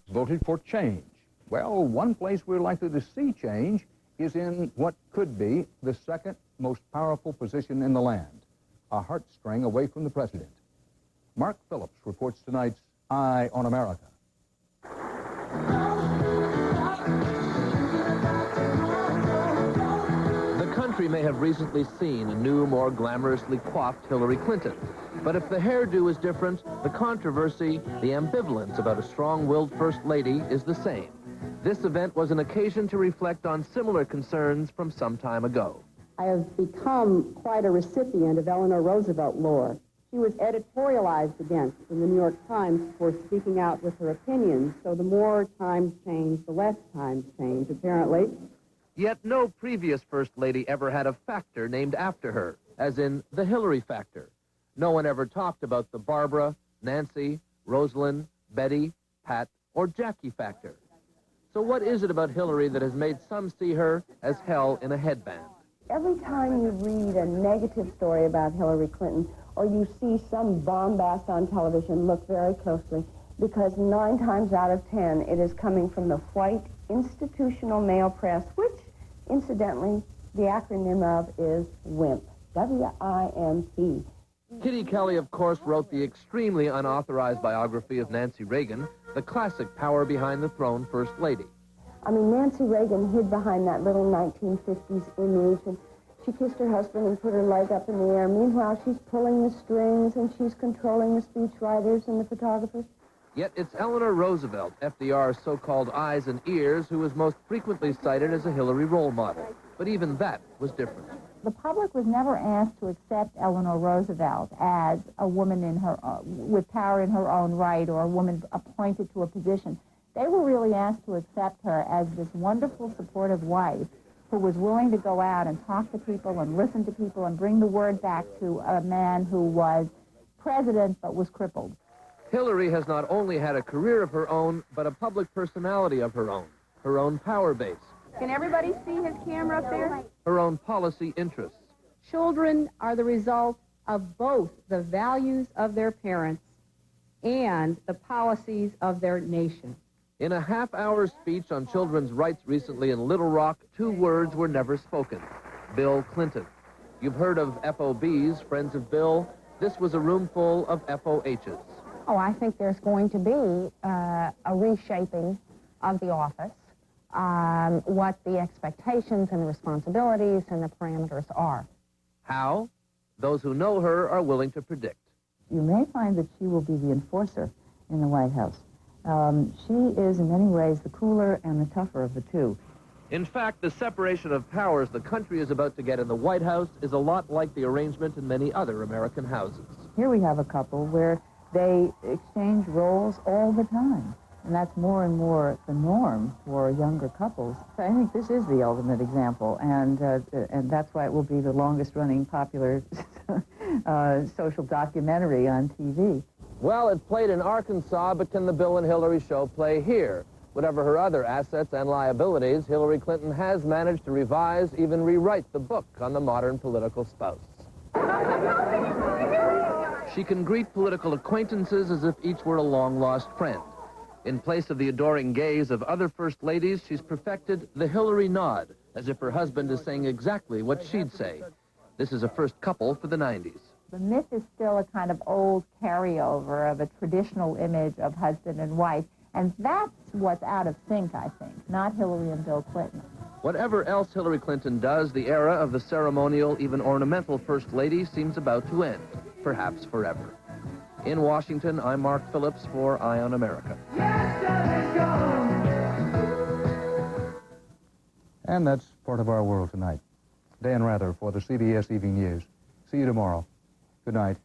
voted for change. Well, one place we're likely to see change is in what could be the second most powerful position in the land, a heartstring away from the president. Mark Phillips reports tonight's Eye on America. The country may have recently seen a new, more glamorously coiffed Hillary Clinton. But if the hairdo is different, the controversy, the ambivalence about a strong-willed First Lady is the same. This event was an occasion to reflect on similar concerns from some time ago. I have become quite a recipient of Eleanor Roosevelt lore. She was editorialized against in the New York Times for speaking out with her opinions, so the more times change, the less times change, apparently. Yet no previous First Lady ever had a factor named after her, as in the Hillary factor. No one ever talked about the Barbara, Nancy, Rosalind, Betty, Pat, or Jackie factor. So what is it about Hillary that has made some see her as hell in a headband? Every time you read a negative story about Hillary Clinton, or you see some bombast on television, look very closely, because 9 times out of 10, it is coming from the white institutional male press, which, incidentally, the acronym of is WIMP, W-I-M-P. Kitty Kelly, of course, wrote the extremely unauthorized biography of Nancy Reagan, the classic power behind the throne First Lady. I mean, Nancy Reagan hid behind that little 1950s image, and she kissed her husband and put her leg up in the air. Meanwhile, she's pulling the strings, and she's controlling the speechwriters and the photographers. Yet it's Eleanor Roosevelt, FDR's so-called eyes and ears, who is most frequently cited as a Hillary role model. But even that was different. The public was never asked to accept Eleanor Roosevelt as a woman in her, with power in her own right, or a woman appointed to a position. They were really asked to accept her as this wonderful, supportive wife who was willing to go out and talk to people and listen to people and bring the word back to a man who was president but was crippled. Hillary has not only had a career of her own, but a public personality of her own power base. Can everybody see his camera up there? Her own policy interests. Children are the result of both the values of their parents and the policies of their nation. In a half-hour speech on children's rights recently in Little Rock, 2 words were never spoken. Bill Clinton. You've heard of FOBs, Friends of Bill. This was a room full of FOHs. Oh, I think there's going to be a reshaping of the office, what the expectations and the responsibilities and the parameters are. How? Those who know her are willing to predict. You may find that she will be the enforcer in the White House. She is, in many ways, the cooler and the tougher of the two. In fact, the separation of powers the country is about to get in the White House is a lot like the arrangement in many other American houses. Here we have a couple where they exchange roles all the time, and that's more and more the norm for younger couples. I think this is the ultimate example, and that's why it will be the longest-running popular social documentary on TV. Well, it played in Arkansas, but can the Bill and Hillary show play here? Whatever her other assets and liabilities, Hillary Clinton has managed to revise, even rewrite the book on the modern political spouse. She can greet political acquaintances as if each were a long-lost friend. In place of the adoring gaze of other First Ladies, she's perfected the Hillary nod, as if her husband is saying exactly what she'd say. This is a first couple for the 90s. The myth is still a kind of old carryover of a traditional image of husband and wife, and that's what's out of sync, I think, not Hillary and Bill Clinton. Whatever else Hillary Clinton does, the era of the ceremonial, even ornamental First Lady seems about to end, perhaps forever. In Washington, I'm Mark Phillips for Eye on America. And that's part of our world tonight. Dan Rather for the CBS Evening News. See you tomorrow. Good night.